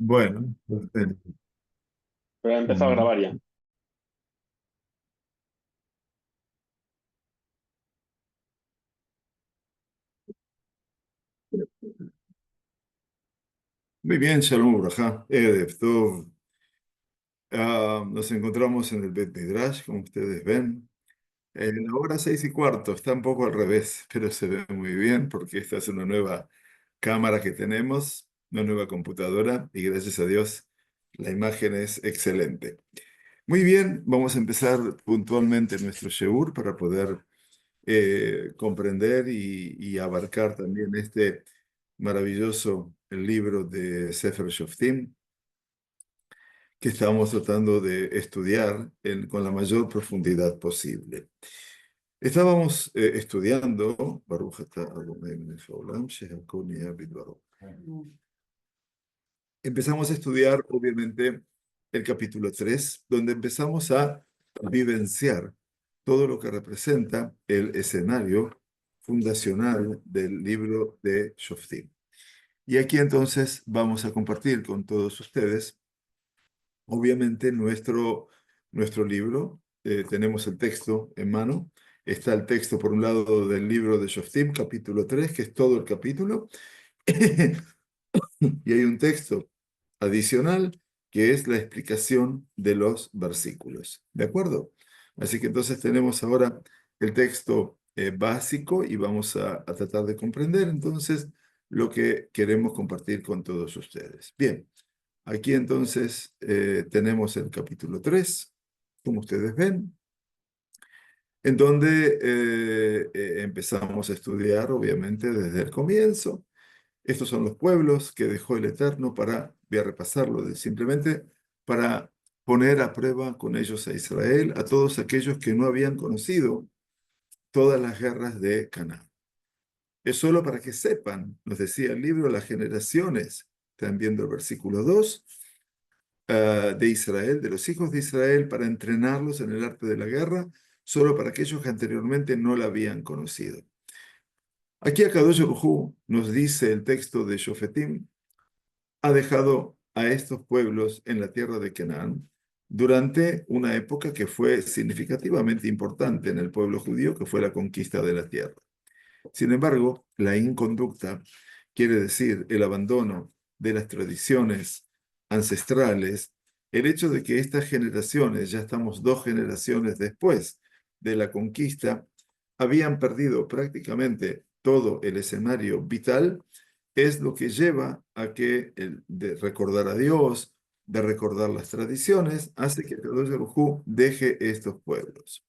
Bueno, Pero he empezado a mm, grabar ya. muy bien, Shalom Ubrajá, Erev Tov. Nos encontramos en el Bet Midrash, como ustedes ven. La hora 6:15 está un poco al revés, pero se ve muy bien porque esta es una nueva cámara que tenemos, una nueva computadora y gracias a Dios la imagen es excelente. Muy bien, vamos a empezar puntualmente nuestro Sheur para poder comprender y abarcar también este maravilloso libro de Sefer Shoftim que estamos tratando de estudiar con la mayor profundidad posible. Estábamos estudiando, Baruch atah Adonai melech haolam, shehakol nהיה bidvaro. Empezamos a estudiar, obviamente, el capítulo 3, donde empezamos a vivenciar todo lo que representa el escenario fundacional del libro de Shoftim. Y aquí entonces vamos a compartir con todos ustedes, obviamente, nuestro libro. Tenemos el texto en mano. Está el texto, por un lado, del libro de Shoftim, capítulo 3, que es todo el capítulo. Y hay un texto adicional que es la explicación de los versículos. ¿De acuerdo? Así que entonces tenemos ahora el texto básico y vamos a tratar de comprender entonces lo que queremos compartir con todos ustedes. Bien, aquí entonces tenemos el capítulo 3, como ustedes ven, en donde empezamos a estudiar, obviamente, desde el comienzo. Estos son los pueblos que dejó el Eterno para, voy a repasarlo simplemente, para poner a prueba con ellos a Israel, a todos aquellos que no habían conocido todas las guerras de Canaán. Es solo para que sepan, nos decía el libro, las generaciones, están viendo el versículo 2, de Israel, de los hijos de Israel, para entrenarlos en el arte de la guerra, solo para aquellos que anteriormente no la habían conocido. Aquí Akadosh Baruj Hu nos dice el texto de Shofetim, ha dejado a estos pueblos en la tierra de Canaán durante una época que fue significativamente importante en el pueblo judío, que fue la conquista de la tierra. Sin embargo, la inconducta quiere decir el abandono de las tradiciones ancestrales, el hecho de que estas generaciones, ya estamos 2 generaciones después de la conquista, habían perdido prácticamente todo el escenario vital, es lo que lleva a que de recordar a Dios, de recordar las tradiciones, hace que Kadosh Baruj Hu deje estos pueblos.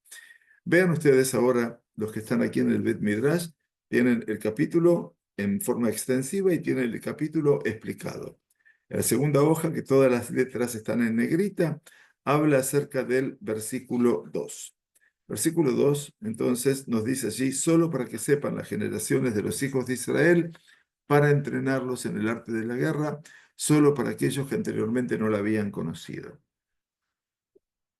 Vean ustedes ahora, los que están aquí en el Bet Midrash, tienen el capítulo en forma extensiva y tienen el capítulo explicado. En la segunda hoja, que todas las letras están en negrita, habla acerca del versículo 2. Versículo 2, entonces, nos dice allí, solo para que sepan las generaciones de los hijos de Israel, para entrenarlos en el arte de la guerra, solo para aquellos que anteriormente no la habían conocido.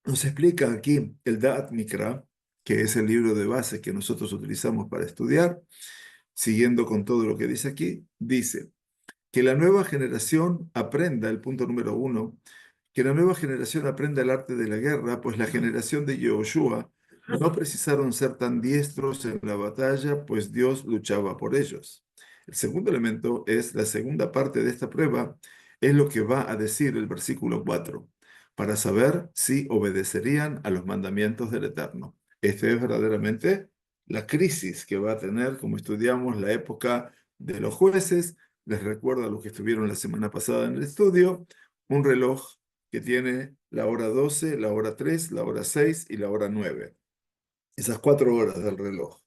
Nos explica aquí el Da'at Mikra, que es el libro de base que nosotros utilizamos para estudiar, siguiendo con todo lo que dice aquí, dice que la nueva generación aprenda, el punto número 1, que la nueva generación aprenda el arte de la guerra, pues la generación de Yehoshua no precisaron ser tan diestros en la batalla, pues Dios luchaba por ellos. El segundo elemento es la segunda parte de esta prueba, es lo que va a decir el versículo 4, para saber si obedecerían a los mandamientos del Eterno. Esta es verdaderamente la crisis que va a tener, como estudiamos la época de los jueces. Les recuerdo a los que estuvieron la semana pasada en el estudio, un reloj que tiene la hora 12, la hora 3, la hora 6 y la hora 9. Esas 4 horas del reloj.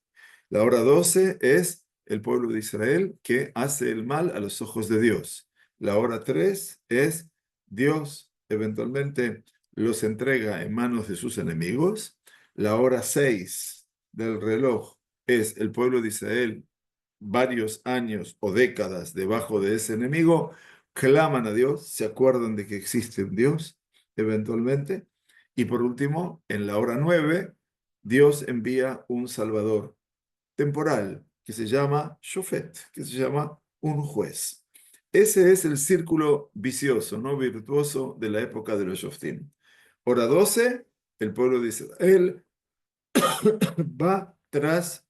La hora 12 es el pueblo de Israel que hace el mal a los ojos de Dios. La hora 3 es Dios eventualmente los entrega en manos de sus enemigos. La hora 6 del reloj es el pueblo de Israel varios años o décadas debajo de ese enemigo, claman a Dios, se acuerdan de que existe un Dios, eventualmente, y por último, en la hora 9, Dios envía un Salvador temporal que se llama Shofet, que se llama un juez. Ese es el círculo vicioso, no virtuoso de la época de los Shoftim. Hora 12, el pueblo de Israel va tras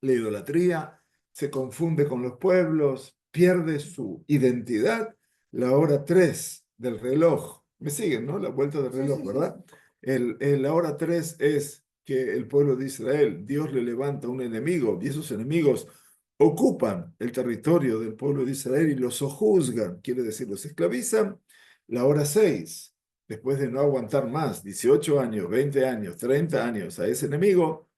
la idolatría, se confunde con los pueblos, pierde su identidad. La hora 3 del reloj, me siguen, ¿no? La vuelta del reloj, ¿verdad? La hora 3 es que el pueblo de Israel, Dios le levanta un enemigo y esos enemigos ocupan el territorio del pueblo de Israel y los sojuzgan, quiere decir, los esclavizan. La hora 6, después de no aguantar más, 18 años, 20 años, 30 años a ese enemigo,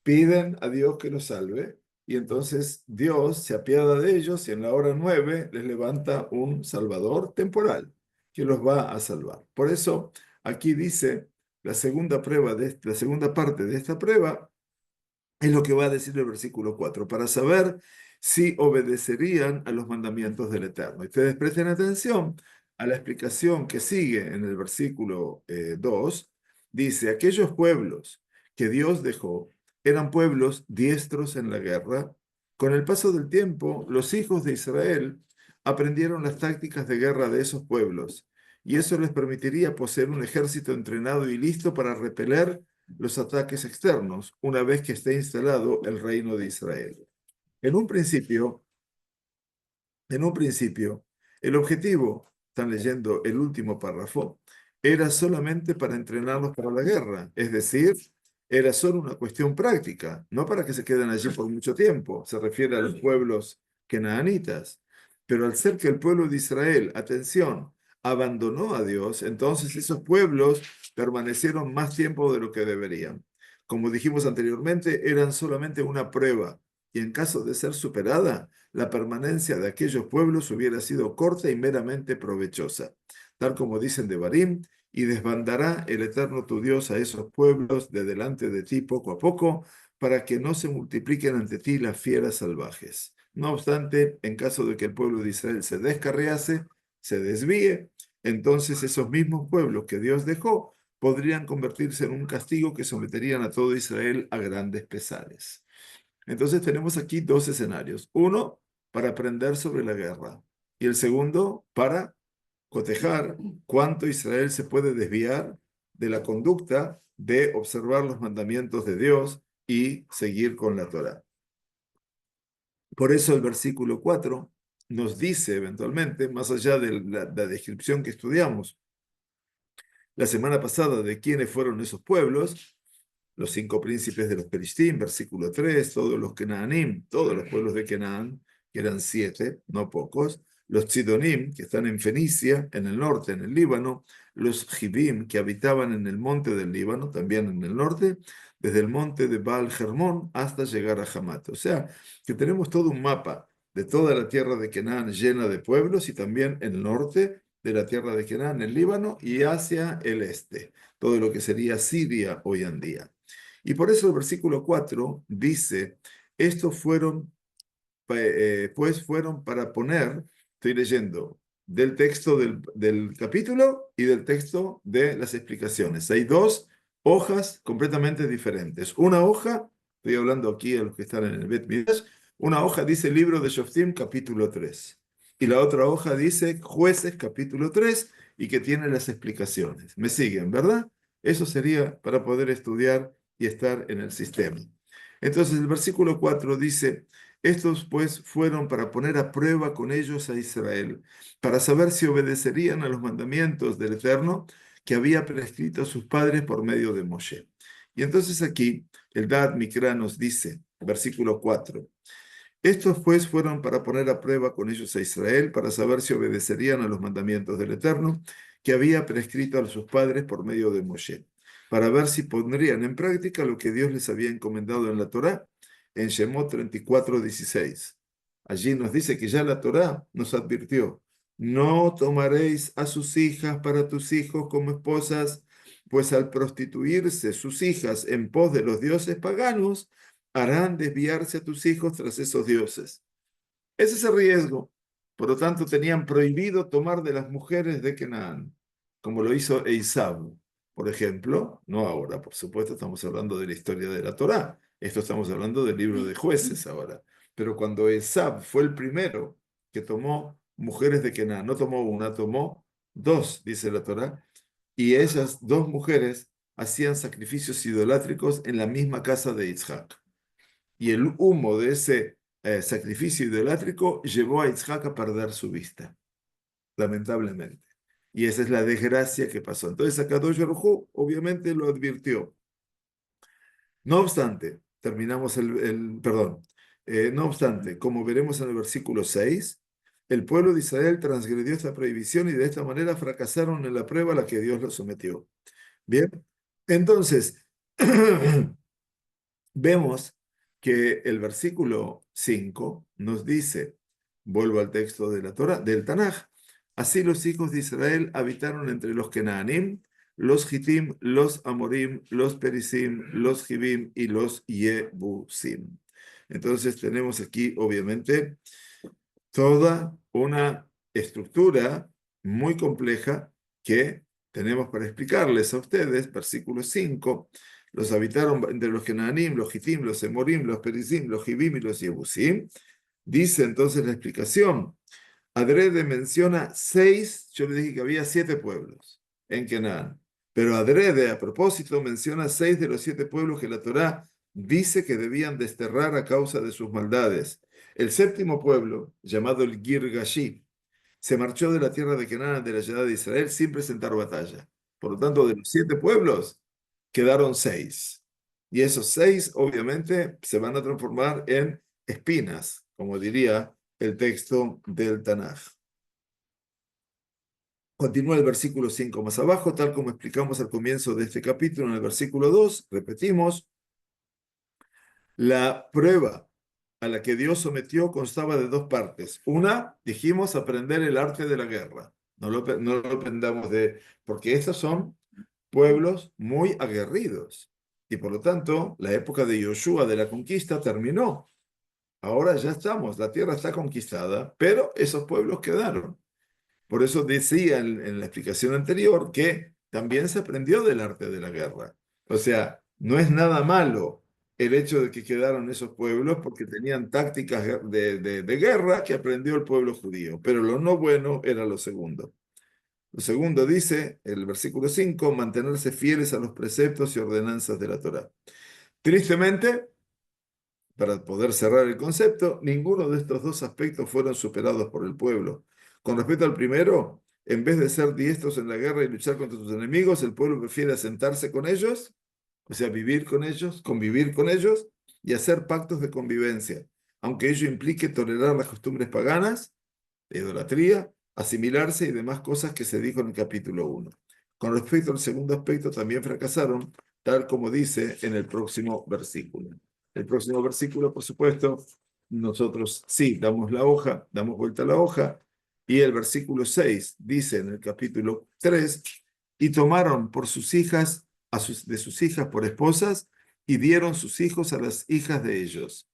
piden a Dios que los salve y entonces Dios se apiada de ellos y en la hora 9 les levanta un salvador temporal que los va a salvar. Por eso aquí dice la segunda prueba la segunda parte de esta prueba es lo que va a decir el versículo 4 para saber si obedecerían a los mandamientos del Eterno. Y ustedes presten atención a la explicación que sigue en el versículo 2. Dice, aquellos pueblos que Dios dejó eran pueblos diestros en la guerra. Con el paso del tiempo, los hijos de Israel aprendieron las tácticas de guerra de esos pueblos, y eso les permitiría poseer un ejército entrenado y listo para repeler los ataques externos una vez que esté instalado el reino de Israel. En un principio, en un principio, el objetivo, están leyendo el último párrafo, era solamente para entrenarlos para la guerra, es decir, era solo una cuestión práctica, no para que se queden allí por mucho tiempo, se refiere a los pueblos canaanitas. Pero al ser que el pueblo de Israel, atención, abandonó a Dios, entonces esos pueblos permanecieron más tiempo de lo que deberían. Como dijimos anteriormente, eran solamente una prueba, y en caso de ser superada, la permanencia de aquellos pueblos hubiera sido corta y meramente provechosa, tal como dicen de Barim, y desbandará el Eterno tu Dios a esos pueblos de delante de ti poco a poco, para que no se multipliquen ante ti las fieras salvajes. No obstante, en caso de que el pueblo de Israel se descarriase, se desvíe, entonces esos mismos pueblos que Dios dejó podrían convertirse en un castigo que someterían a todo Israel a grandes pesares. Entonces tenemos aquí dos escenarios. Uno, para aprender sobre la guerra. Y el segundo, para cotejar cuánto Israel se puede desviar de la conducta de observar los mandamientos de Dios y seguir con la Torá. Por eso el versículo 4 nos dice eventualmente, más allá de la descripción que estudiamos la semana pasada de quiénes fueron esos pueblos, los 5 príncipes de los Peristín, versículo 3, todos los Kenaanim, todos los pueblos de Canaán, que eran 7, no pocos, los Tzidonim, que están en Fenicia, en el norte, en el Líbano, los Jibim, que habitaban en el monte del Líbano, también en el norte, desde el monte de Baal Hermón hasta llegar a Hamat. O sea, que tenemos todo un mapa de toda la tierra de Canaán llena de pueblos y también el norte de la tierra de Canaán, el Líbano, y hacia el este, todo lo que sería Siria hoy en día. Y por eso el versículo 4 dice, estos fueron, pues fueron para poner, estoy leyendo, del texto del capítulo y del texto de las explicaciones. Hay dos hojas completamente diferentes. Una hoja, estoy hablando aquí a los que están en el Bet Midrash, una hoja dice libro de Shoftim capítulo 3 y la otra hoja dice jueces capítulo 3 y que tiene las explicaciones. ¿Me siguen, verdad? Eso sería para poder estudiar y estar en el sistema. Entonces el versículo 4 dice, estos pues fueron para poner a prueba con ellos a Israel, para saber si obedecerían a los mandamientos del Eterno que había prescrito a sus padres por medio de Moshe. Y entonces aquí el Dad Mikra nos dice, versículo 4, estos pues fueron para poner a prueba con ellos a Israel, para saber si obedecerían a los mandamientos del Eterno que había prescrito a sus padres por medio de Moshe, para ver si pondrían en práctica lo que Dios les había encomendado en la Torá, en Shemot 34:16. Allí nos dice que ya la Torá nos advirtió, no tomaréis a sus hijas para tus hijos como esposas, pues al prostituirse sus hijas en pos de los dioses paganos, harán desviarse a tus hijos tras esos dioses. Ese es el riesgo. Por lo tanto, tenían prohibido tomar de las mujeres de Canaán, como lo hizo Eisab, por ejemplo, no ahora, por supuesto, estamos hablando de la historia de la Torá. Esto estamos hablando del libro de jueces ahora. Pero cuando Eisab fue el primero que tomó mujeres de Canaán. No tomó una, tomó dos, dice la Torá. Y esas dos mujeres hacían sacrificios idolátricos en la misma casa de Isaac. Y el humo de ese sacrificio idolátrico llevó a Isaac a perder su vista, lamentablemente. Y esa es la desgracia que pasó. Entonces, Akadosh Baruj Hu obviamente lo advirtió. No obstante, terminamos perdón, no obstante, como veremos en el versículo 6, el pueblo de Israel transgredió esta prohibición y de esta manera fracasaron en la prueba a la que Dios los sometió. Bien, entonces, vemos que el versículo 5 nos dice, vuelvo al texto de la Torah, del Tanaj, así los hijos de Israel habitaron entre los Kenaanim, los Gitim, los Amorim, los Perisim, los Jibim y los Yebusim. Entonces tenemos aquí, obviamente, toda una estructura muy compleja que tenemos para explicarles a ustedes. Versículo 5, los habitaron entre los Kenaanim, los Hitim, los Emorim, los Perisim, los Jibim y los Yebusim. Dice entonces la explicación. Adrede menciona 6, yo le dije que había 7 pueblos en Canaán, pero Adrede a propósito menciona 6 de los 7 pueblos que la Torá dice que debían desterrar a causa de sus maldades. El séptimo pueblo, llamado el Girgashi, se marchó de la tierra de Canaán, de la ciudad de Israel, sin presentar batalla. Por lo tanto, de los 7 pueblos, quedaron 6. Y esos 6, obviamente, se van a transformar en espinas, como diría el texto del Tanaj. Continúa el versículo 5 más abajo, tal como explicamos al comienzo de este capítulo, en el versículo 2, repetimos, la prueba a la que Dios sometió constaba de dos partes. Una, dijimos, aprender el arte de la guerra. No lo aprendamos porque estos son pueblos muy aguerridos. Y por lo tanto, la época de Yoshua de la conquista terminó. Ahora ya estamos, la tierra está conquistada, pero esos pueblos quedaron. Por eso decía en la explicación anterior que también se aprendió del arte de la guerra. O sea, no es nada malo el hecho de que quedaron esos pueblos porque tenían tácticas de guerra que aprendió el pueblo judío. Pero lo no bueno era lo segundo. Lo segundo dice, el versículo 5, mantenerse fieles a los preceptos y ordenanzas de la Torá. Tristemente, para poder cerrar el concepto, ninguno de estos dos aspectos fueron superados por el pueblo. Con respecto al primero, en vez de ser diestros en la guerra y luchar contra sus enemigos, el pueblo prefiere asentarse con ellos, o sea, vivir con ellos, convivir con ellos y hacer pactos de convivencia, aunque ello implique tolerar las costumbres paganas, de idolatría, asimilarse y demás cosas que se dijo en el capítulo 1. Con respecto al segundo aspecto, también fracasaron, tal como dice en el próximo versículo. El próximo versículo, por supuesto, nosotros sí damos la hoja, damos vuelta a la hoja, y el versículo 6 dice en el capítulo 3, y tomaron por sus hijas, de sus hijas por esposas, y dieron sus hijos a las hijas de ellos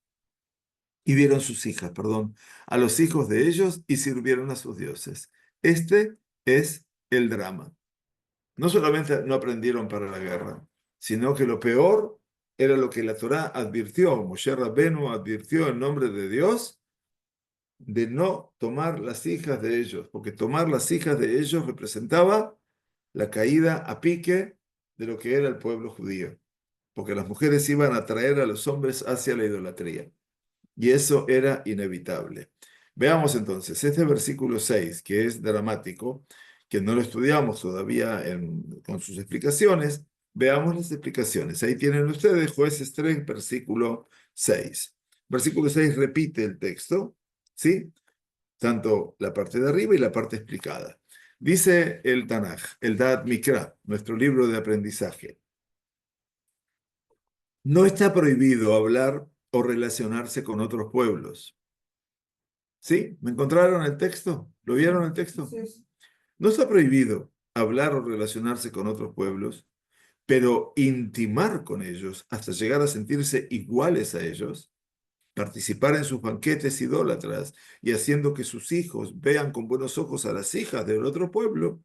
y dieron sus hijas, perdón, a los hijos de ellos y sirvieron a sus dioses. Este es el drama. No solamente no aprendieron para la guerra, sino que lo peor era lo que la Torá advirtió, Moshe Rabbenu advirtió en nombre de Dios, de no tomar las hijas de ellos, porque tomar las hijas de ellos representaba la caída a pique de lo que era el pueblo judío, porque las mujeres iban a traer a los hombres hacia la idolatría. Y eso era inevitable. Veamos entonces este versículo 6, que es dramático, que no lo estudiamos todavía con sus explicaciones. Veamos las explicaciones. Ahí tienen ustedes Jueces 3, versículo 6. Versículo 6 repite el texto, ¿sí? Tanto la parte de arriba y la parte explicada. Dice el Tanaj, el Da'at Mikra, nuestro libro de aprendizaje. No está prohibido hablar o relacionarse con otros pueblos. ¿Sí? ¿Me encontraron el texto? ¿Lo vieron el texto? Sí. No está prohibido hablar o relacionarse con otros pueblos, pero intimar con ellos hasta llegar a sentirse iguales a ellos, participar en sus banquetes idólatras y haciendo que sus hijos vean con buenos ojos a las hijas del otro pueblo,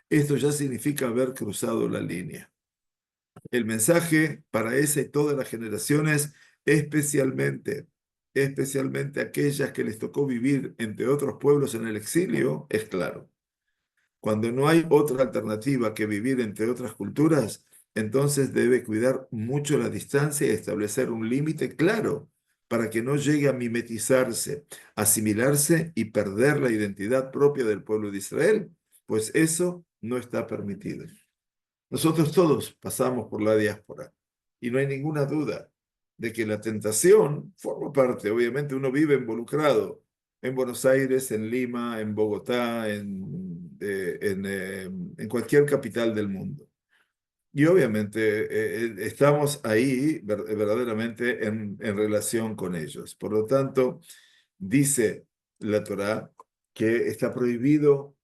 esto ya significa haber cruzado la línea. El mensaje para esa y todas las generaciones, especialmente especialmente aquellas que les tocó vivir entre otros pueblos en el exilio, es claro. Cuando no hay otra alternativa que vivir entre otras culturas, entonces debe cuidar mucho la distancia y establecer un límite claro para que no llegue a mimetizarse, asimilarse y perder la identidad propia del pueblo de Israel, pues eso no está permitido. Nosotros todos pasamos por la diáspora y no hay ninguna duda de que la tentación forma parte, obviamente uno vive involucrado en Buenos Aires, en Lima, en Bogotá, en cualquier capital del mundo. Y obviamente estamos ahí verdaderamente en relación con ellos. Por lo tanto, dice la Torá que está prohibido,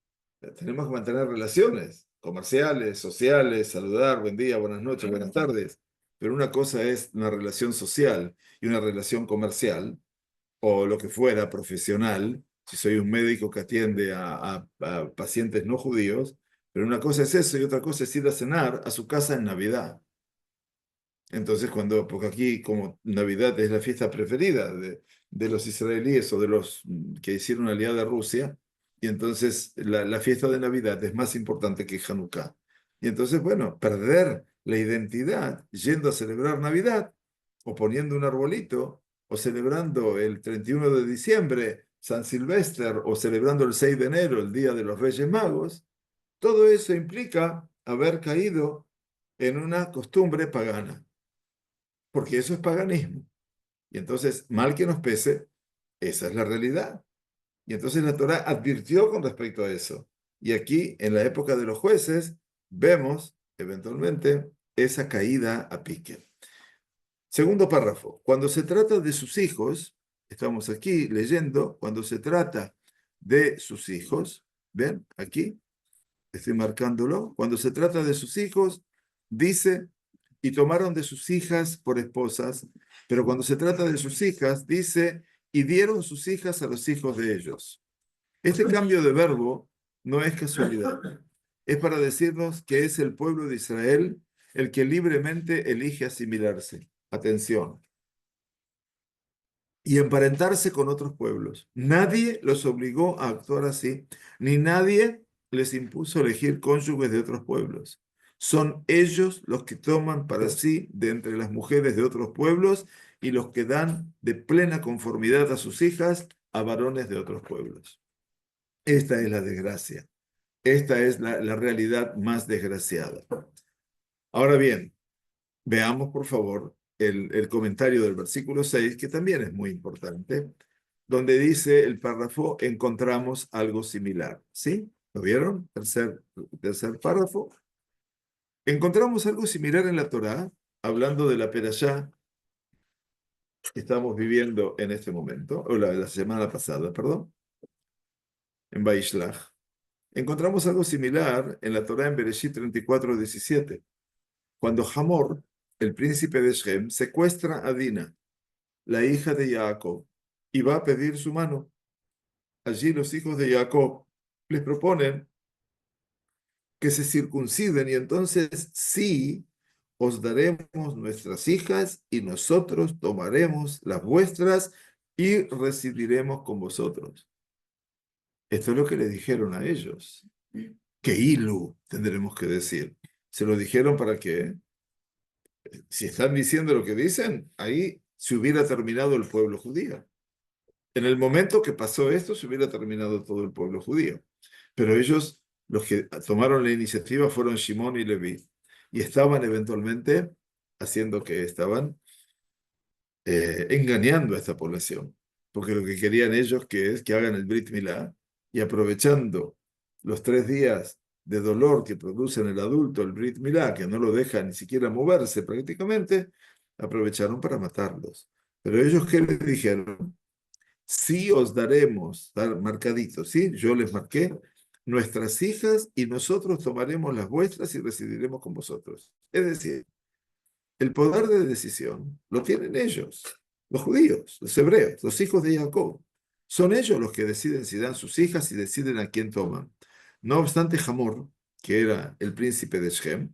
tenemos que mantener relaciones comerciales, sociales, saludar, buen día, buenas noches, buenas tardes, pero una cosa es una relación social y una relación comercial, o lo que fuera, profesional, si soy un médico que atiende a pacientes no judíos, pero una cosa es eso y otra cosa es ir a cenar a su casa en Navidad. Entonces, porque aquí como Navidad es la fiesta preferida de los israelíes o de los que hicieron aliada a Rusia, y entonces la fiesta de Navidad es más importante que Hanukkah. Y entonces, bueno, perder la identidad yendo a celebrar Navidad, o poniendo un arbolito, o celebrando el 31 de diciembre, San Silvestre, o celebrando el 6 de enero, el Día de los Reyes Magos, todo eso implica haber caído en una costumbre pagana, porque eso es paganismo. Y entonces, mal que nos pese, esa es la realidad. Y entonces la Torá advirtió con respecto a eso. Y aquí, en la época de los jueces, vemos eventualmente esa caída a pique. Segundo párrafo, cuando se trata de sus hijos, estamos aquí leyendo, cuando se trata de sus hijos, ¿ven? Aquí estoy marcándolo, cuando se trata de sus hijos, dice, y tomaron de sus hijas por esposas, pero cuando se trata de sus hijas, dice, y dieron sus hijas a los hijos de ellos. Este cambio de verbo no es casualidad, es para decirnos que es el pueblo de Israel el que libremente elige asimilarse. Atención, y emparentarse con otros pueblos. Nadie los obligó a actuar así, ni nadie les impuso elegir cónyuges de otros pueblos. Son ellos los que toman para sí de entre las mujeres de otros pueblos y los que dan de plena conformidad a sus hijas a varones de otros pueblos. Esta es la desgracia. Esta es la realidad más desgraciada. Ahora bien, veamos, por favor, el comentario del versículo 6, que también es muy importante, donde dice el párrafo, encontramos algo similar. ¿Sí? ¿Lo vieron? Tercer párrafo. Encontramos algo similar en la Torá, hablando de la perashá que estamos viviendo en este momento, o la semana pasada, perdón, en Vaishlach. Encontramos algo similar en la Torá en Bereshit 34:17, cuando Hamor, el príncipe de Shem, secuestra a Dina, la hija de Jacob, y va a pedir su mano. Allí los hijos de Jacob les proponen que se circunciden y entonces sí, os daremos nuestras hijas y nosotros tomaremos las vuestras y residiremos con vosotros. Esto es lo que le dijeron a ellos. Que ilu, tendremos que decir. Se lo dijeron para que, si están diciendo lo que dicen, ahí se hubiera terminado el pueblo judío. En el momento que pasó esto, se hubiera terminado todo el pueblo judío. Pero ellos, los que tomaron la iniciativa, fueron Shimón y Leví. Y estaban eventualmente haciendo que estaban engañando a esta población. Porque lo que querían ellos que es que hagan el Brit Milá y aprovechando los 3 días de dolor que produce en el adulto el Brit Milá, que no lo deja ni siquiera moverse prácticamente, aprovecharon para matarlos. Pero ellos, ¿qué les dijeron? Sí os daremos, dar marcaditos, ¿sí? Yo les marqué nuestras hijas y nosotros tomaremos las vuestras y residiremos con vosotros. Es decir, el poder de decisión lo tienen ellos, los judíos, los hebreos, los hijos de Jacob. Son ellos los que deciden si dan sus hijas y deciden a quién toman. No obstante, Hamor, que era el príncipe de Shem,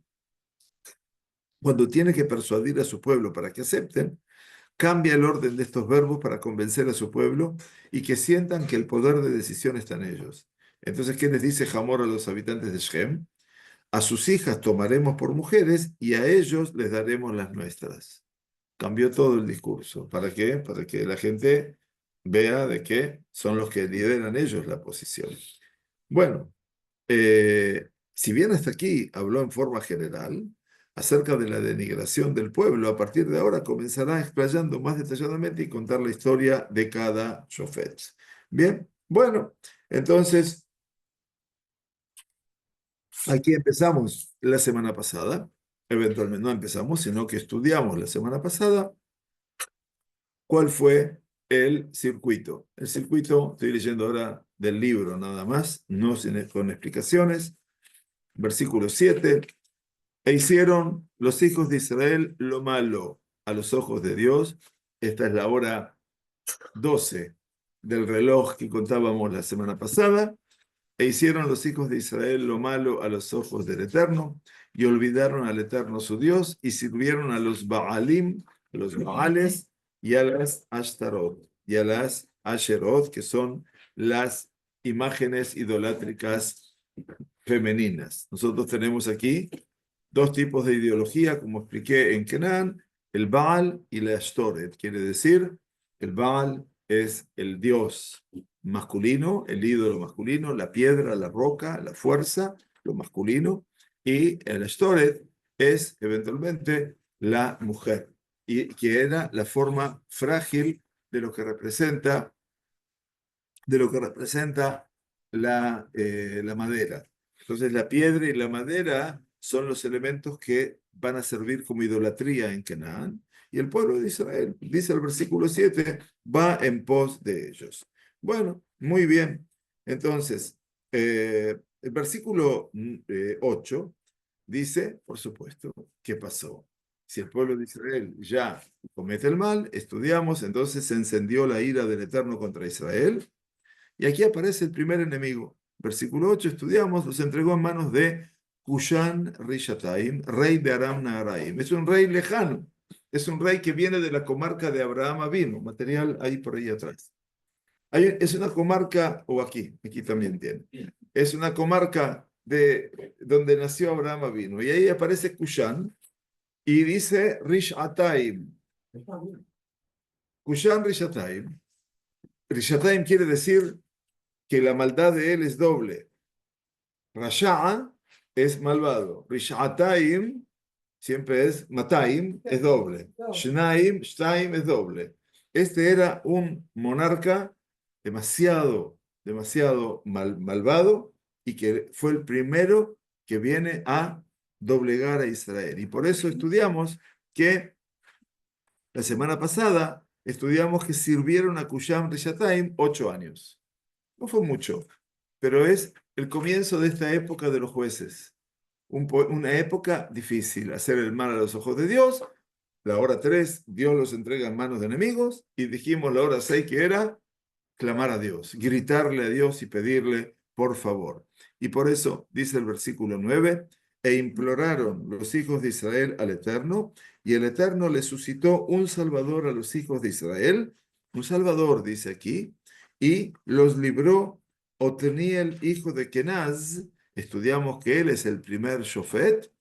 cuando tiene que persuadir a su pueblo para que acepten, cambia el orden de estos verbos para convencer a su pueblo y que sientan que el poder de decisión está en ellos. Entonces, ¿qué les dice Hamor a los habitantes de Shem? A sus hijas tomaremos por mujeres y a ellos les daremos las nuestras. Cambió todo el discurso. ¿Para qué? Para que la gente vea de que son los que lideran ellos la posición. Bueno, si bien hasta aquí habló en forma general acerca de la denigración del pueblo, a partir de ahora comenzará explayando más detalladamente y contar la historia de cada shofet. Bien, bueno, entonces aquí empezamos la semana pasada, eventualmente no empezamos, sino que estudiamos la semana pasada cuál fue el circuito. El circuito, estoy leyendo ahora del libro nada más, no con explicaciones. Versículo 7. E hicieron los hijos de Israel lo malo a los ojos de Dios. Esta es la hora 12 del reloj que contábamos la semana pasada. E hicieron los hijos de Israel lo malo a los ojos del Eterno, y olvidaron al Eterno su Dios, y sirvieron a los Baalim, a los Baales, y a las Ashtarot, y a las Asherot, que son las imágenes idolátricas femeninas. Nosotros tenemos aquí dos tipos de ideología, como expliqué en Kenan, el Baal y la Ashtoret. Quiere decir, el Baal es el dios masculino, el ídolo masculino, la piedra, la roca, la fuerza, lo masculino, y el Ashtoret es eventualmente la mujer, y que era la forma frágil de lo que representa, la madera. Entonces la piedra y la madera son los elementos que van a servir como idolatría en Canaán, y el pueblo de Israel, dice el versículo 7, va en pos de ellos. Bueno, muy bien. Entonces, el versículo 8 dice, por supuesto, ¿qué pasó? Si el pueblo de Israel ya comete el mal, estudiamos, entonces se encendió la ira del Eterno contra Israel, y aquí aparece el primer enemigo. Versículo 8, estudiamos, los entregó en manos de Cushan Rishataim, rey de Aram Naharaim. Es un rey lejano, es un rey que viene de la comarca de Abraham Avinu, material ahí por ahí atrás. Es una comarca, o aquí también tiene, es una comarca de donde nació Abraham Avinu. Y ahí aparece Cushan y dice Rishataim. Cushan Rishataim. Rishataim quiere decir que la maldad de él es doble. Rasha'a es malvado. Rish'ataim siempre es Mataim, es doble. Shnaim, Shtaim es doble. Este era un monarca demasiado malvado, y que fue el primero que viene a doblegar a Israel. Y por eso estudiamos que la semana pasada estudiamos que sirvieron a Kusham Rishataim 8 años. No fue mucho, pero es el comienzo de esta época de los jueces. Una época difícil, hacer el mal a los ojos de Dios. La hora 3, Dios los entrega en manos de enemigos. Y dijimos la hora 6 que era clamar a Dios, gritarle a Dios y pedirle por favor. Y por eso dice el versículo 9, e imploraron los hijos de Israel al Eterno, y el Eterno le suscitó un Salvador a los hijos de Israel, un Salvador, dice aquí, y los libró Otniel, hijo de Kenaz. Estudiamos que él es el primer Shofet,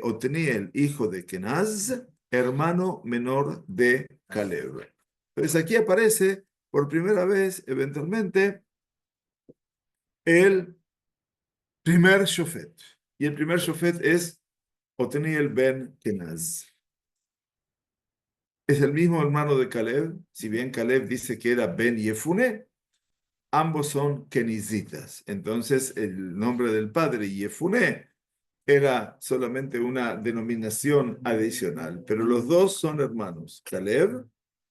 Otniel, hijo de Kenaz, hermano menor de Caleb. Entonces aquí aparece por primera vez, eventualmente, el primer Shofet. Y el primer Shofet es Otniel ben Kenaz. Es el mismo hermano de Caleb, si bien Caleb dice que era Ben Yefune, ambos son kenizitas. Entonces, el nombre del padre, Yefune, era solamente una denominación adicional, pero los dos son hermanos. Caleb,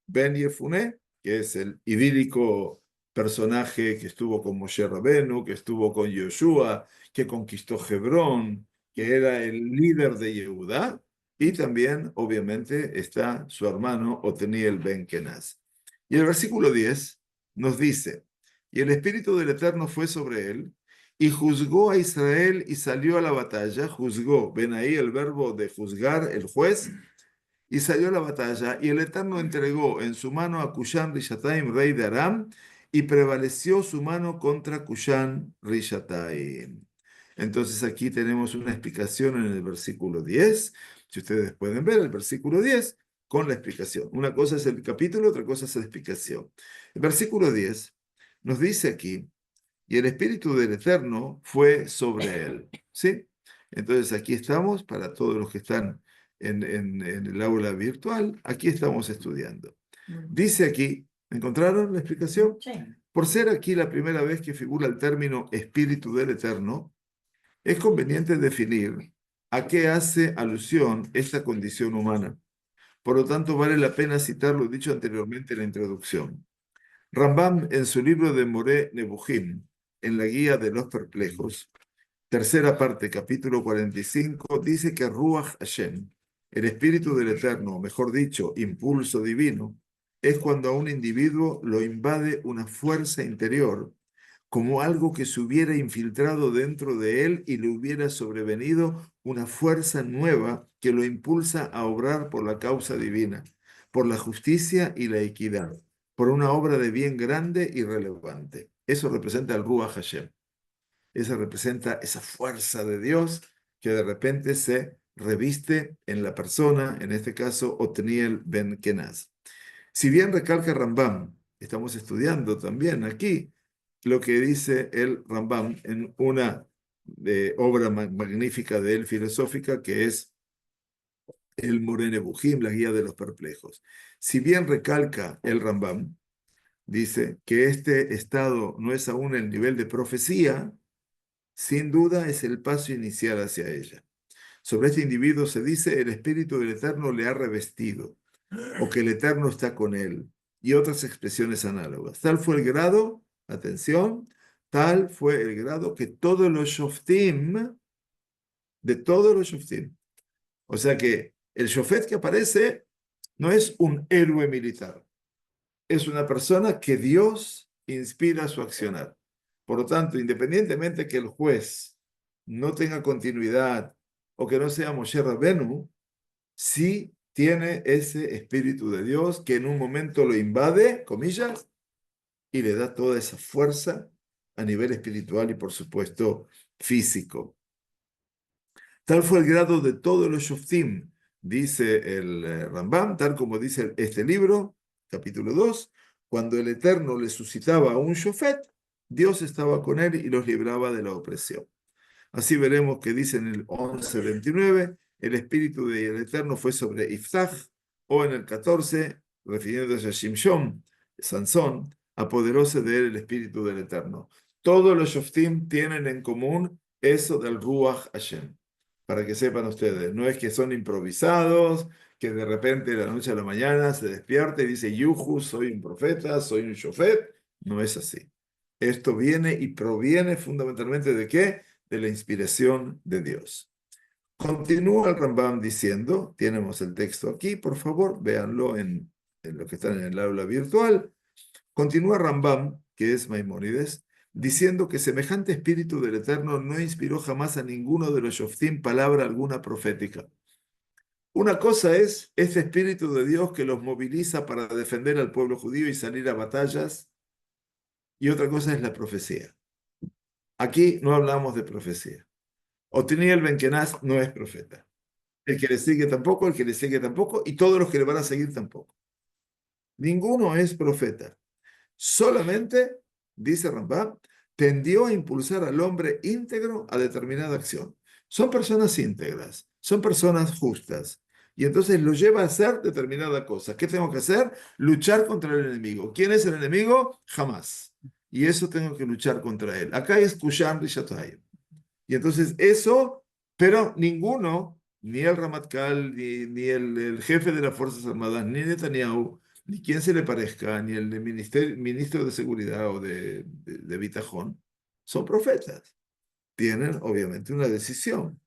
Ben Yefune, que es el idílico personaje que estuvo con Moshe Rabenu, que estuvo con Yoshua, que conquistó Hebrón, que era el líder de Yehudá, y también, obviamente, está su hermano Otniel Ben Kenaz. Y el versículo 10 nos dice, y el Espíritu del Eterno fue sobre él, y juzgó a Israel y salió a la batalla. Juzgó, ven ahí el verbo de juzgar, el juez, y salió a la batalla, y el Eterno entregó en su mano a Cushán Rishataim, rey de Aram, y prevaleció su mano contra Cushán Rishataim. Entonces aquí tenemos una explicación en el versículo 10. Si ustedes pueden ver el versículo 10 con la explicación. Una cosa es el capítulo, otra cosa es la explicación. El versículo 10 nos dice aquí, y el Espíritu del Eterno fue sobre él. ¿Sí? Entonces aquí estamos, para todos los que están en el aula virtual, aquí estamos estudiando. Dice aquí, ¿encontraron la explicación? Sí. Por ser aquí la primera vez que figura el término Espíritu del Eterno, es conveniente definir a qué hace alusión esta condición humana. Por lo tanto, vale la pena citar lo dicho anteriormente en la introducción. Rambam, en su libro de Moré Nebuchim, en la Guía de los Perplejos, tercera parte, capítulo 45, dice que Ruach Hashem, el Espíritu del Eterno, mejor dicho, impulso divino, es cuando a un individuo lo invade una fuerza interior, como algo que se hubiera infiltrado dentro de él y le hubiera sobrevenido una fuerza nueva que lo impulsa a obrar por la causa divina, por la justicia y la equidad, por una obra de bien grande y relevante. Eso representa el Ruach Hashem. Esa representa esa fuerza de Dios que de repente se reviste en la persona, en este caso Otniel ben Kenaz. Si bien recalca Rambam, estamos estudiando también aquí lo que dice el Rambam en una obra magnífica de él filosófica que es el Moré Nebuchim, la guía de los perplejos. Si bien recalca el Rambam, dice que este estado no es aún el nivel de profecía, sin duda es el paso inicial hacia ella. Sobre este individuo se dice, el Espíritu del Eterno le ha revestido, o que el Eterno está con él, y otras expresiones análogas. Tal fue el grado, atención, tal fue el grado que todos los shoftim, de todos los shoftim, o sea que el shofet que aparece no es un héroe militar, es una persona que Dios inspira su accionar. Por lo tanto, independientemente que el juez no tenga continuidad o que no sea Moshe Rabbenu, sí tiene ese Espíritu de Dios que en un momento lo invade, comillas, y le da toda esa fuerza a nivel espiritual y por supuesto físico. Tal fue el grado de todos los shoftim, dice el Rambam, tal como dice este libro, capítulo 2, cuando el Eterno le suscitaba a un shofet, Dios estaba con él y los libraba de la opresión. Así veremos que dice en el 11:29, el Espíritu del Eterno fue sobre Iftach, o en el 14, refiriéndose a Shimshon, Sansón, apoderóse de él el Espíritu del Eterno. Todos los shoftim tienen en común eso del Ruach Hashem. Para que sepan ustedes, no es que son improvisados, que de repente de la noche a la mañana se despierta y dice, Yuhu, soy un profeta, soy un shofet. No es así. Esto viene y proviene fundamentalmente ¿de qué? De la inspiración de Dios. Continúa el Rambam diciendo, tenemos el texto aquí, por favor, véanlo en lo que está en el aula virtual. Continúa Rambam, que es Maimónides, diciendo que semejante espíritu del Eterno no inspiró jamás a ninguno de los Shoftim palabra alguna profética. Una cosa es este espíritu de Dios que los moviliza para defender al pueblo judío y salir a batallas, y otra cosa es la profecía. Aquí no hablamos de profecía. Otniel Ben Kenaz no es profeta. El que le sigue tampoco, el que le sigue tampoco, y todos los que le van a seguir tampoco. Ninguno es profeta. Solamente, dice Rambam, tendió a impulsar al hombre íntegro a determinada acción. Son personas íntegras, son personas justas. Y entonces lo lleva a hacer determinada cosa. ¿Qué tengo que hacer? Luchar contra el enemigo. ¿Quién es el enemigo? Jamás. Y eso tengo que luchar contra él. Acá es Kushan Rishatayim. Y entonces eso, pero ninguno, ni el Ramatkal, ni el jefe de las Fuerzas Armadas, ni Netanyahu, ni quien se le parezca, ni el ministro de Seguridad o de Bitajón, son profetas. Tienen, obviamente, una decisión.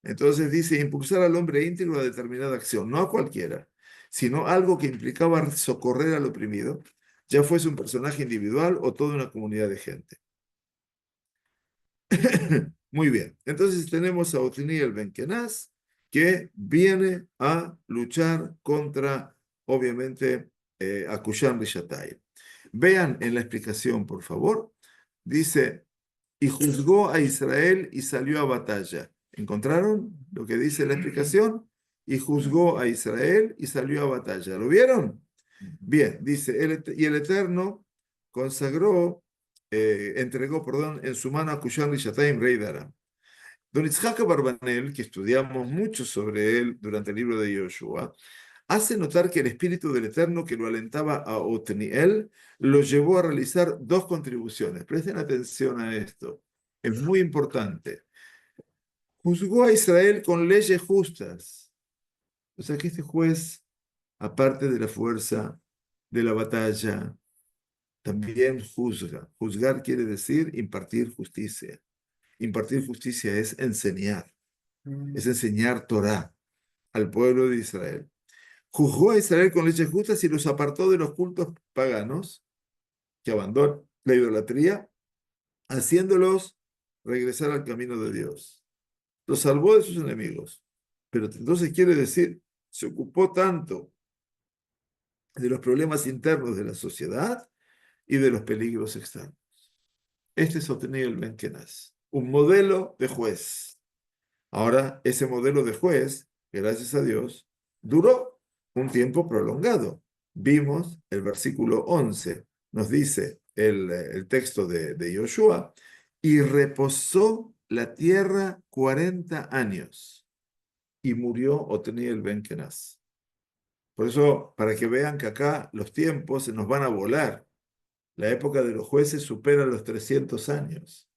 Entonces dice, impulsar al hombre íntegro a determinada acción, no a cualquiera, sino algo que implicaba socorrer al oprimido, ya fuese un personaje individual o toda una comunidad de gente. Muy bien, entonces tenemos a Otniel Ben Kenaz, que viene a luchar contra, obviamente, a Kushan Rishatayim. Vean en la explicación, por favor. Dice, y juzgó a Israel y salió a batalla. ¿Encontraron lo que dice la explicación? Y juzgó a Israel y salió a batalla. ¿Lo vieron? Bien, dice, y el Eterno consagró, entregó, perdón, en su mano a Kushan Rishatayim, rey de Aram. Don Itzhak Barbanel, que estudiamos mucho sobre él durante el libro de Yoshua, hace notar que el espíritu del Eterno que lo alentaba a Otniel lo llevó a realizar dos contribuciones. Presten atención a esto, es muy importante. Juzgó a Israel con leyes justas. O sea que este juez, aparte de la fuerza de la batalla, también juzga. Juzgar quiere decir impartir justicia. Impartir justicia es enseñar Torah al pueblo de Israel. Juzgó a Israel con leyes justas y los apartó de los cultos paganos que abandonan la idolatría, haciéndolos regresar al camino de Dios. Los salvó de sus enemigos. Pero entonces quiere decir, se ocupó tanto de los problemas internos de la sociedad y de los peligros externos. Este es Otniel Ben Kenaz, un modelo de juez. Ahora, ese modelo de juez, gracias a Dios, duró un tiempo prolongado. Vimos el versículo 11, nos dice el texto de Yoshua, y reposó la tierra 40 años y murió Otniel Ben Kenaz. Por eso, para que vean que acá los tiempos se nos van a volar. La época de los jueces supera los 300 años.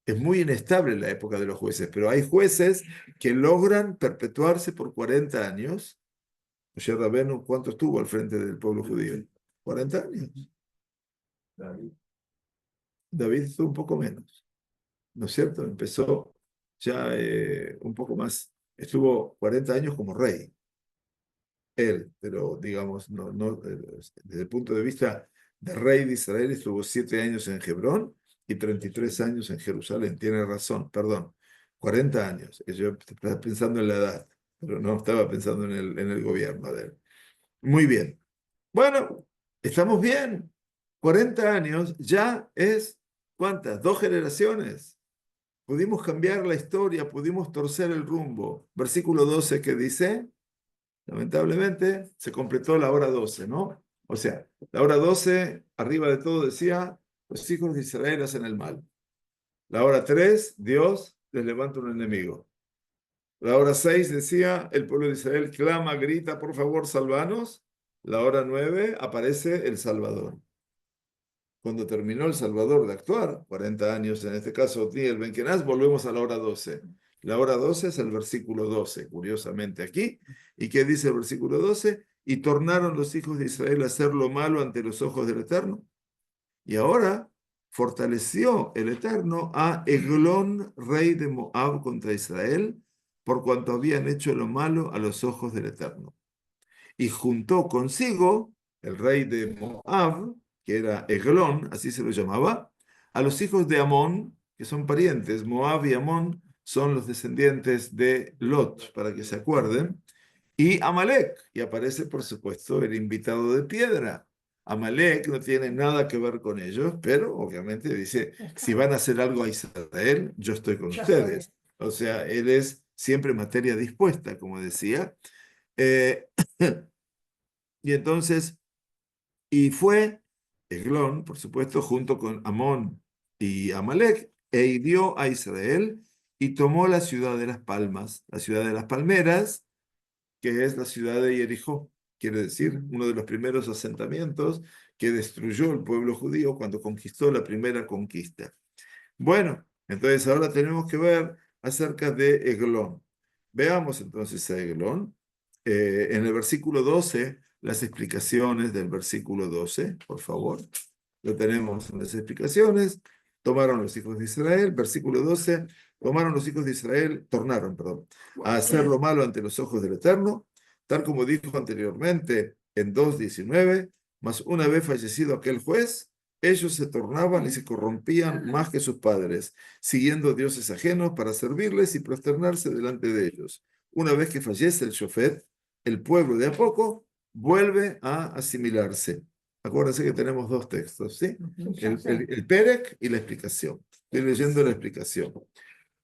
Es muy inestable la época de los jueces, pero hay jueces que logran perpetuarse por 40 años. Moshe Rabenu, ¿cuánto estuvo al frente del pueblo judío? 40 años. David estuvo un poco menos, ¿no es cierto? Empezó ya un poco más, estuvo 40 años como rey, él, pero digamos, desde el punto de vista de rey de Israel, estuvo 7 años en Hebrón y 33 años en Jerusalén. Tiene razón, perdón, 40 años. Yo estaba pensando en la edad, pero no estaba pensando en el gobierno de él. Muy bien. Bueno, estamos bien. 40 años ya es, ¿cuántas? 2 generaciones. Pudimos cambiar la historia, pudimos torcer el rumbo. Versículo 12 que dice, lamentablemente, se completó la hora 12, ¿no? O sea, la hora 12, arriba de todo decía, los hijos de Israel hacen el mal. La hora 3, Dios les levanta un enemigo. La hora 6 decía, el pueblo de Israel clama, grita, por favor, salvanos. La hora 9 aparece el Salvador. Cuando terminó el Salvador de actuar, 40 años en este caso, Otniel Ben Kenaz, volvemos a la hora 12. La hora 12 es el versículo 12, curiosamente aquí. ¿Y qué dice el versículo 12? Y tornaron los hijos de Israel a hacer lo malo ante los ojos del Eterno. Y ahora fortaleció el Eterno a Eglón, rey de Moab, contra Israel, por cuanto habían hecho lo malo a los ojos del Eterno. Y juntó consigo el rey de Moab, que era Eglón, así se lo llamaba, a los hijos de Amón, que son parientes. Moab y Amón son los descendientes de Lot, para que se acuerden, y Amalek, y aparece por supuesto el invitado de piedra. Amalek no tiene nada que ver con ellos, pero obviamente dice, si van a hacer algo a Israel, yo estoy con ustedes. O sea, él es siempre materia dispuesta, como decía. Eh, y entonces, y fue Eglón, por supuesto, junto con Amón y Amalek, e hirió a Israel y tomó la ciudad de las palmas, la ciudad de las palmeras, que es la ciudad de Jericó, quiere decir, uno de los primeros asentamientos que destruyó el pueblo judío cuando conquistó la primera conquista. Bueno, entonces ahora tenemos que ver acerca de Eglón. Veamos entonces a Eglón. En el versículo 12, las explicaciones del versículo 12, por favor. Lo tenemos en las explicaciones. Tomaron los hijos de Israel, versículo 12, tomaron los hijos de Israel, tornaron, perdón, a hacer lo malo ante los ojos del Eterno, tal como dijo anteriormente en 2:19, mas una vez fallecido aquel juez, ellos se tornaban y se corrompían más que sus padres, siguiendo dioses ajenos para servirles y prosternarse delante de ellos. una vez que fallece el shofet, el pueblo de a poco vuelve a asimilarse. Acuérdense que tenemos dos textos, ¿sí? El Perec y la explicación. Estoy leyendo la explicación.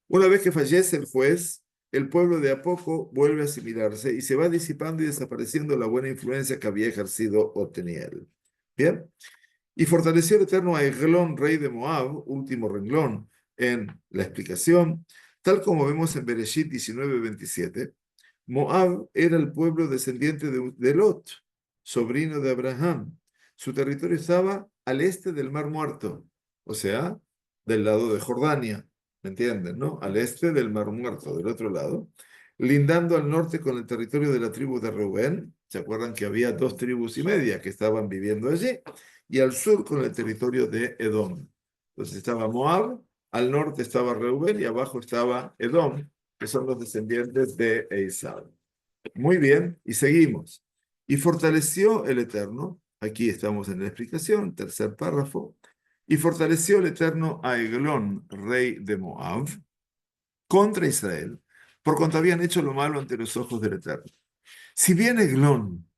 Una vez que fallece el juez, el pueblo de a poco vuelve a asimilarse y se va disipando y desapareciendo la buena influencia que había ejercido Oteniel. Bien, y fortaleció el Eterno a Eglón, rey de Moab, último renglón, en la explicación, tal como vemos en Bereshit 19:27. Moab era el pueblo descendiente de Lot, sobrino de Abraham. Su territorio estaba al este del Mar Muerto, o sea, del lado de Jordania, ¿me entienden, no? Al este del Mar Muerto, del otro lado, lindando al norte con el territorio de la tribu de Reuben. ¿Se acuerdan que había 2 tribus y media que estaban viviendo allí? Y al sur con el territorio de Edom. Entonces estaba Moab, al norte estaba Reuben y abajo estaba Edom, que son los descendientes de Esaú. Muy bien, y seguimos. Y fortaleció el Eterno, aquí estamos en la explicación, tercer párrafo, y fortaleció el Eterno a Eglón, rey de Moab, contra Israel, por cuanto habían hecho lo malo ante los ojos del Eterno. Si bien Eglón,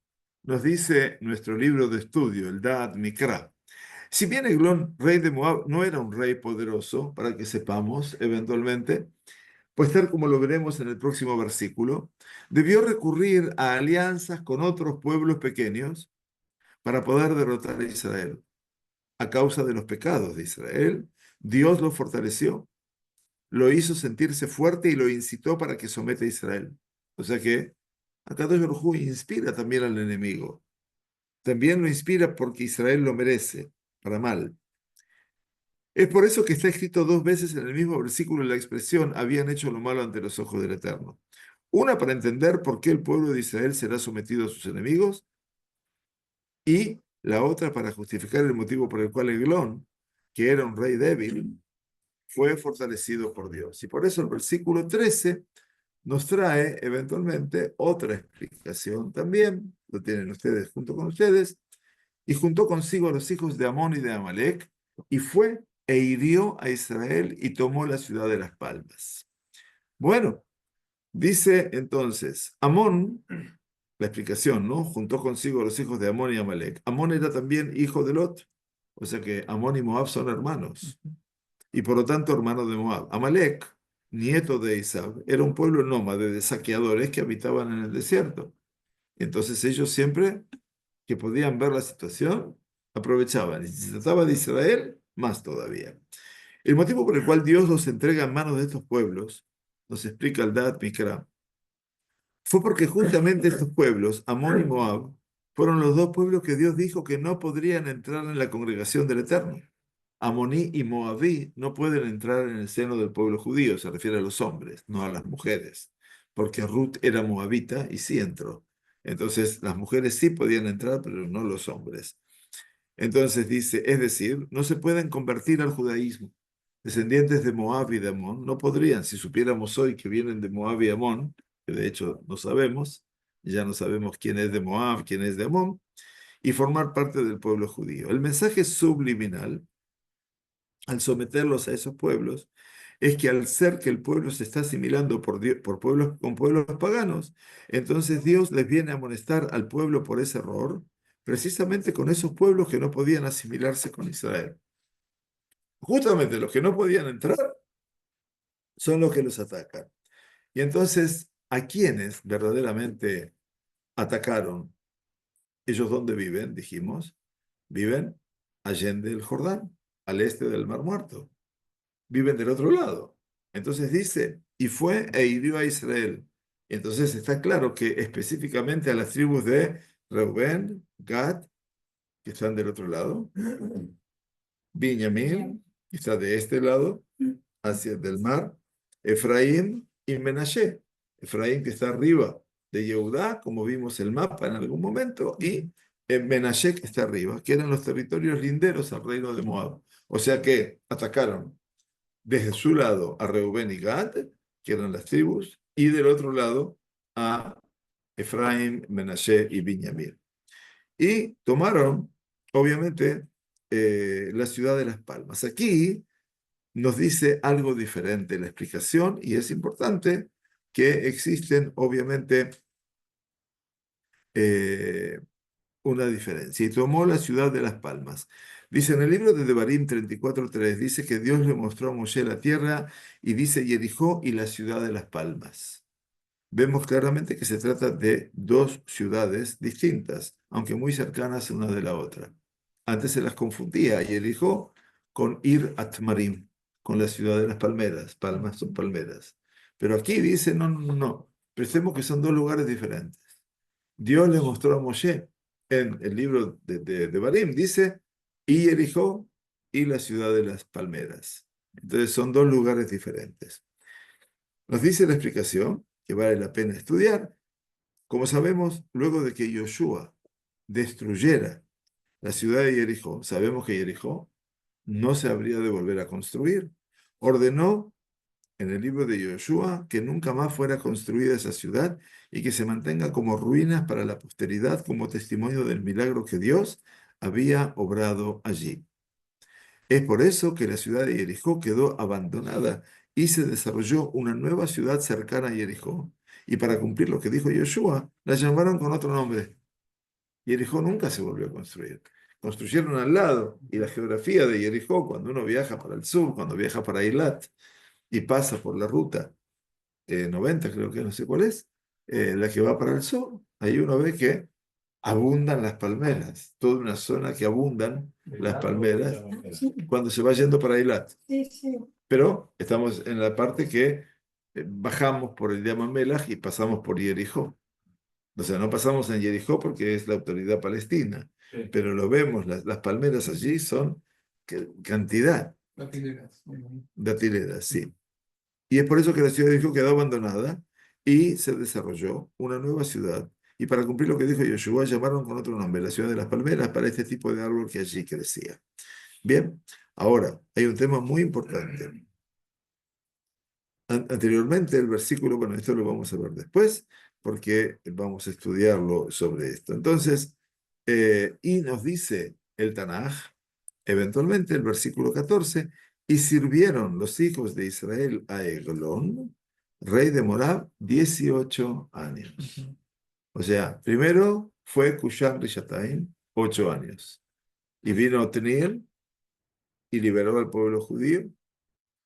nos dice nuestro libro de estudio, el Da'at Mikra, si bien Eglón, rey de Moab, no era un rey poderoso, para que sepamos eventualmente, pues tal como lo veremos en el próximo versículo, debió recurrir a alianzas con otros pueblos pequeños para poder derrotar a Israel. A causa de los pecados de Israel, Dios lo fortaleció, lo hizo sentirse fuerte y lo incitó para que someta a Israel. O sea que Akadosh Baruj Hu inspira también al enemigo. También lo inspira porque Israel lo merece, para mal. Es por eso que está escrito 2 veces en el mismo versículo la expresión habían hecho lo malo ante los ojos del Eterno. Una para entender por qué el pueblo de Israel será sometido a sus enemigos y la otra para justificar el motivo por el cual Eglón, que era un rey débil, fue fortalecido por Dios. Y por eso el versículo 13 nos trae eventualmente otra explicación también, lo tienen ustedes junto con ustedes, y juntó consigo a los hijos de Amón y de Amalek, y fue e hirió a Israel y tomó la ciudad de las palmas. Bueno, dice entonces, Amón, la explicación, ¿no? Juntó consigo a los hijos de Amón y Amalek. Amón era también hijo de Lot, o sea que Amón y Moab son hermanos, y por lo tanto hermano de Moab. Amalek, nieto de Isab, era un pueblo nómade de saqueadores que habitaban en el desierto. Entonces ellos siempre que podían ver la situación, aprovechaban. Y si se trataba de Israel, más todavía. El motivo por el cual Dios los entrega en manos de estos pueblos, nos explica el Da'at Mikra, fue porque justamente estos pueblos, Amón y Moab, fueron los dos pueblos que Dios dijo que no podrían entrar en la congregación del Eterno. Amoní y Moabí no pueden entrar en el seno del pueblo judío, se refiere a los hombres, no a las mujeres, porque Ruth era moabita y sí entró. Entonces, las mujeres sí podían entrar, pero no los hombres. Entonces dice, es decir, no se pueden convertir al judaísmo. Descendientes de Moab y de Amón no podrían, si supiéramos hoy que vienen de Moab y Amón, que de hecho no sabemos, ya no sabemos quién es de Moab, quién es de Amón, y formar parte del pueblo judío. El mensaje subliminal al someterlos a esos pueblos, es que al ser que el pueblo se está asimilando por pueblos con pueblos paganos, entonces Dios les viene a amonestar al pueblo por ese error, precisamente con esos pueblos que no podían asimilarse con Israel. Justamente los que no podían entrar son los que los atacan. Y entonces, ¿a quiénes verdaderamente atacaron? ¿Ellos dónde viven? Dijimos, viven allende el Jordán, al este del Mar Muerto. Viven del otro lado. Entonces dice, y fue e hirió a Israel. Entonces está claro que específicamente a las tribus de Reuben, Gad, que están del otro lado, Benjamín, que está de este lado, hacia el del mar, Efraín y Menashe. Efraín que está arriba de Yehudá, como vimos el mapa en algún momento, y Menashe que está arriba, que eran los territorios linderos al reino de Moab. O sea que atacaron desde su lado a Reubén y Gad, que eran las tribus, y del otro lado a Efraín, Menashe y Binyamin. Y tomaron, obviamente, la ciudad de Las Palmas. Aquí nos dice algo diferente la explicación, y es importante que existen, obviamente, eh, una diferencia. Y tomó la ciudad de las palmas. Dice en el libro de Devarim 34:3, dice que Dios le mostró a Moshe la tierra y dice Jericó y la ciudad de las palmas. Vemos claramente que se trata de dos ciudades distintas, aunque muy cercanas una de la otra. Antes se las confundía Jericó con Ir Atmarim, con la ciudad de las palmeras. Palmas son palmeras. Pero aquí dice, no, no, no, no. Pensemos que son dos lugares diferentes. Dios le mostró a Moshe en el libro de Barim, dice, y Jericó y la ciudad de las palmeras. Entonces son dos lugares diferentes. Nos dice la explicación, que vale la pena estudiar. Como sabemos, luego de que Yoshua destruyera la ciudad de Jericó, sabemos que Jericó no se habría de volver a construir. Ordenó en el libro de Yoshua que nunca más fuera construida esa ciudad y que se mantenga como ruinas para la posteridad, como testimonio del milagro que Dios había obrado allí. Es por eso que la ciudad de Jericó quedó abandonada y se desarrolló una nueva ciudad cercana a Jericó. Y para cumplir lo que dijo Yoshua, la llamaron con otro nombre. Jericó nunca se volvió a construir. Construyeron al lado, y la geografía de Jericó, cuando uno viaja para el sur, cuando viaja para Eilat y pasa por la ruta 90, creo que no sé cuál es, la que va para el sur, ahí uno ve que abundan las palmeras, toda una zona que abundan las palmeras cuando se va yendo para Eilat. Sí, sí. Pero estamos en la parte que bajamos por el Yam Melach y pasamos por Jericó. O sea, no pasamos en Jericó porque es la autoridad palestina, pero lo vemos, las palmeras allí son cantidad datileras, sí. Y es por eso que la ciudad de Jericó quedó abandonada y se desarrolló una nueva ciudad. Y para cumplir lo que dijo Yoshua, llamaron con otro nombre, la ciudad de las palmeras, para este tipo de árbol que allí crecía. Bien, ahora hay un tema muy importante. Anteriormente el versículo, bueno, esto lo vamos a ver después, porque vamos a estudiarlo sobre esto. Entonces, y nos dice el Tanaj, eventualmente el versículo 14, y sirvieron los hijos de Israel a Eglón, rey de Moab, 18 años. O sea, primero fue Cushán Rishataim, 8 años. Y vino Otniel y liberó al pueblo judío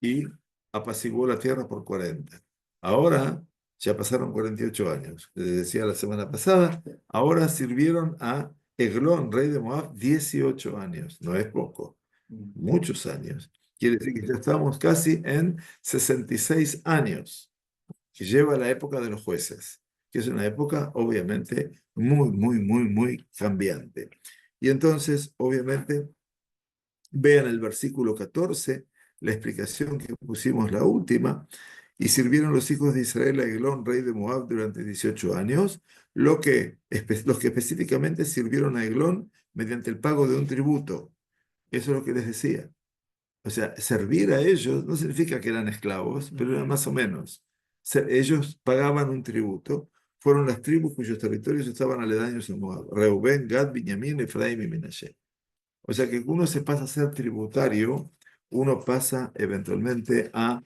y apaciguó la tierra por 40. Ahora ya pasaron 48 años. Les decía la semana pasada, ahora sirvieron a Eglón, rey de Moab, 18 años. No es poco, muchos años. Quiere decir que ya estamos casi en 66 años, que lleva la época de los jueces, que es una época obviamente muy, muy, muy, muy cambiante. Y entonces, obviamente, vean el versículo 14, la explicación que pusimos la última, y sirvieron los hijos de Israel a Eglón, rey de Moab, durante 18 años, los que específicamente sirvieron a Eglón mediante el pago de un tributo. Eso es lo que les decía. O sea, servir a ellos no significa que eran esclavos, pero era más o menos. Ellos pagaban un tributo. Fueron las tribus cuyos territorios estaban aledaños a Moab: Reubén, Gad, Binyamin, Efraín y Menashe. O sea que uno se pasa a ser tributario, uno pasa eventualmente a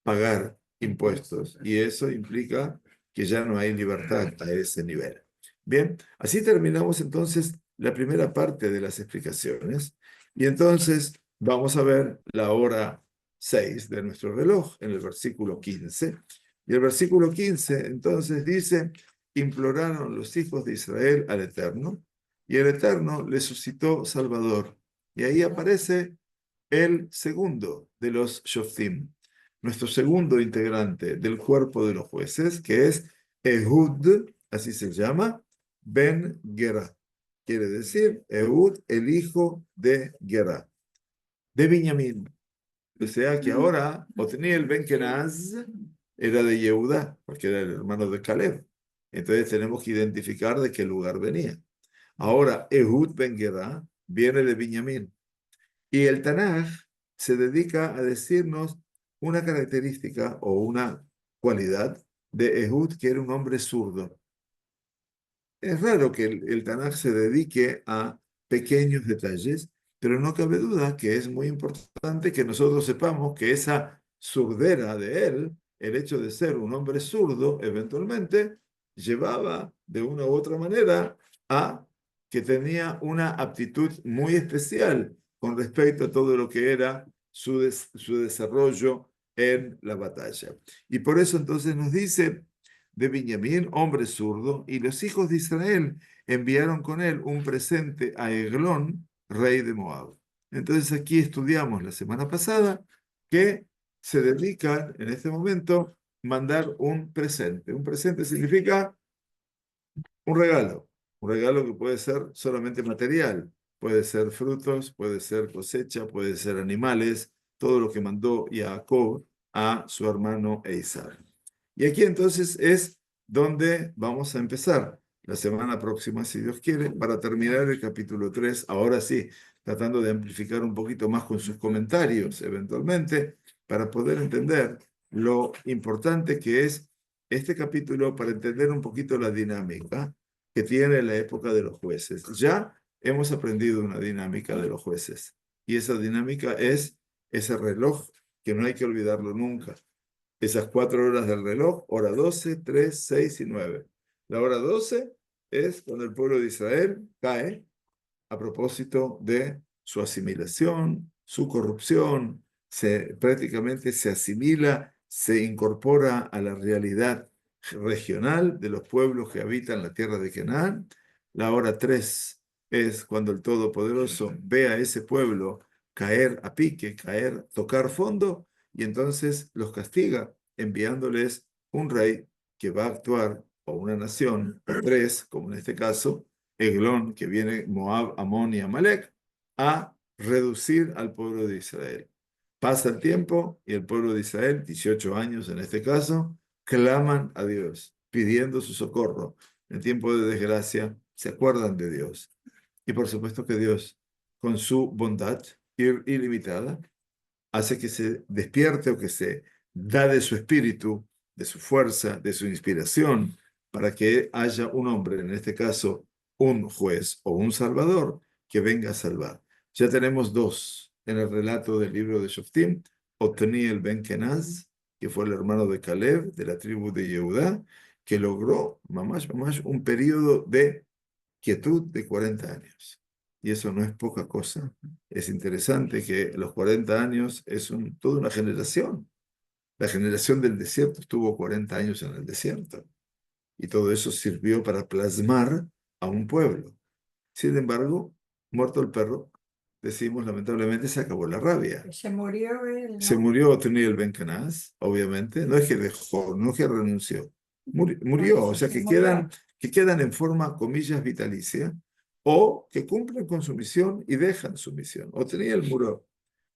pagar impuestos y eso implica que ya no hay libertad a ese nivel. Bien, así terminamos entonces la primera parte de las explicaciones y entonces vamos a ver la hora 6 de nuestro reloj en el versículo 15. Y el versículo 15 entonces dice, imploraron los hijos de Israel al Eterno y el Eterno les suscitó Salvador. Y ahí aparece el segundo de los Shoftim, nuestro segundo integrante del cuerpo de los jueces, que es Ehud, así se llama, Ben Gera. Quiere decir Ehud, el hijo de Gera, de Binyamin. O sea que ahora Otniel Ben Kenaz era de Yehuda, porque era el hermano de Caleb. Entonces tenemos que identificar de qué lugar venía. Ahora Ehud Ben Gera viene de Binyamin. Y el Tanaj se dedica a decirnos una característica o una cualidad de Ehud, que era un hombre zurdo. Es raro que el Tanaj se dedique a pequeños detalles, pero no cabe duda que es muy importante que nosotros sepamos que esa surdera de él el hecho de ser un hombre zurdo, eventualmente, llevaba de una u otra manera a que tenía una aptitud muy especial con respecto a todo lo que era su desarrollo en la batalla. Y por eso entonces nos dice de Benjamín, hombre zurdo, y los hijos de Israel enviaron con él un presente a Eglón, rey de Moab. Entonces aquí estudiamos la semana pasada que se dedica en este momento mandar un presente. Un presente significa un regalo que puede ser solamente material, puede ser frutos, puede ser cosecha, puede ser animales, todo lo que mandó Jacob a su hermano Esaú. Y aquí entonces es donde vamos a empezar la semana próxima, si Dios quiere, para terminar el capítulo 3, ahora sí, tratando de amplificar un poquito más con sus comentarios, eventualmente, para poder entender lo importante que es este capítulo para entender un poquito la dinámica que tiene la época de los jueces. Ya hemos aprendido una dinámica de los jueces y esa dinámica es ese reloj que no hay que olvidarlo nunca. Esas 4 horas del reloj, hora 12, 3, 6 y 9. La hora 12 es cuando el pueblo de Israel cae a propósito de su asimilación, su corrupción, prácticamente se asimila, se incorpora a la realidad regional de los pueblos que habitan la tierra de Canaán. La hora 3 es cuando el Todopoderoso ve a ese pueblo caer a pique, caer, tocar fondo, y entonces los castiga, enviándoles un rey que va a actuar, o una nación, o tres, como en este caso, Eglón, que viene Moab, Amón y Amalek, a reducir al pueblo de Israel. Pasa el tiempo y el pueblo de Israel, 18 años en este caso, claman a Dios, pidiendo su socorro. En tiempo de desgracia, se acuerdan de Dios. Y por supuesto que Dios, con su bondad ilimitada, hace que se despierte o que se da de su espíritu, de su fuerza, de su inspiración, para que haya un hombre, en este caso un juez o un salvador, que venga a salvar. Ya tenemos dos en el relato del libro de Shoftim: Otniel ben Kenaz, que fue el hermano de Caleb, de la tribu de Yehudá, que logró, mamash, un periodo de quietud de 40 años. Y eso no es poca cosa. Es interesante que los 40 años es toda una generación. La generación del desierto estuvo 40 años en el desierto. Y todo eso sirvió para plasmar a un pueblo. Sin embargo, muerto el perro, decimos lamentablemente se acabó la rabia. Se murió él, Se ¿no? murió Otniel Ben Kenaz, obviamente. No es que dejó, no es que renunció. Murió, o sea que quedan en forma, comillas, vitalicia, o que cumplen con su misión y dejan su misión. Otniel murió.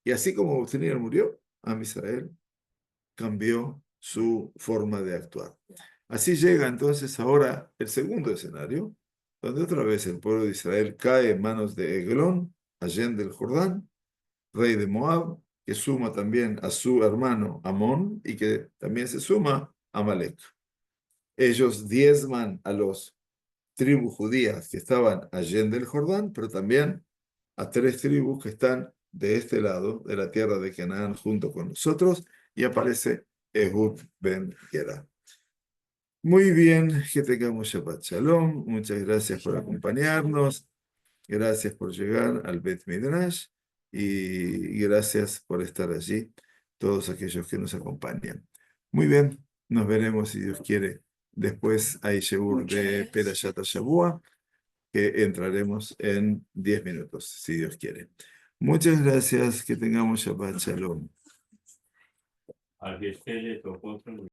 Y así como Otniel murió, Am Israel cambió su forma de actuar. Así llega entonces ahora el segundo escenario, donde otra vez el pueblo de Israel cae en manos de Eglón, allende el Jordán, rey de Moab, que suma también a su hermano Amón y que también se suma a Amalek. Ellos diezman a los tribus judías que estaban allende el Jordán, pero también a 3 tribus que están de este lado de la tierra de Canaán junto con nosotros, y aparece Ehud ben Gera. Muy bien, que tengamos Shabbat Shalom. Muchas gracias por acompañarnos. Gracias por llegar al Bet Midrash y gracias por estar allí, todos aquellos que nos acompañan. Muy bien, nos veremos si Dios quiere. Después hay Shebur de Perashat Shavua, que entraremos en 10 minutos, si Dios quiere. Muchas gracias, que tengamos Shabbat Shalom.